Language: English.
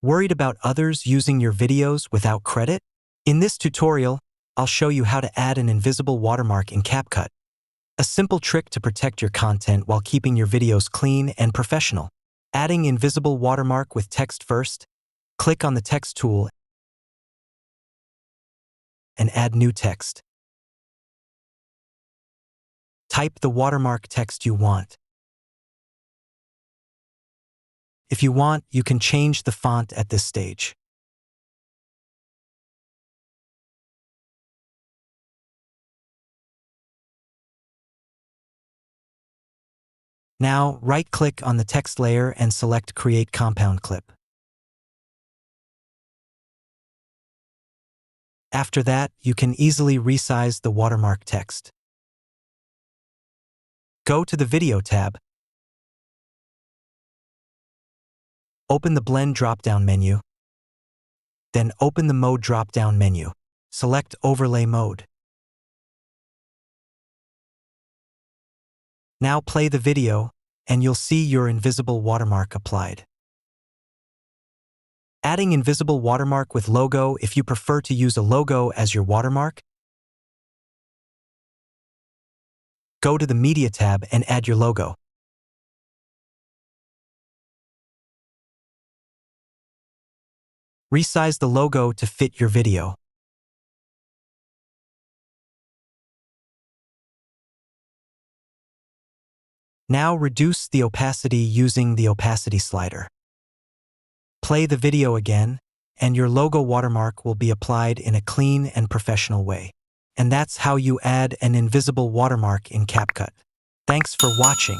Worried about others using your videos without credit? In this tutorial, I'll show you how to add an invisible watermark in CapCut, a simple trick to protect your content while keeping your videos clean and professional. Adding invisible watermark with text first, click on the text tool and add new text. Type the watermark text you want. If you want, you can change the font at this stage. Now, right-click on the text layer and select Create Compound Clip. After that, you can easily resize the watermark text. Go to the Video tab. Open the Blend drop-down menu. Then open the Mode drop-down menu. Select Overlay Mode. Now play the video, and you'll see your invisible watermark applied. Adding invisible watermark with logo. If you prefer to use a logo as your watermark, go to the Media tab and add your logo. Resize the logo to fit your video. Now reduce the opacity using the opacity slider. Play the video again, and your logo watermark will be applied in a clean and professional way. And that's how you add an invisible watermark in CapCut. Thanks for watching.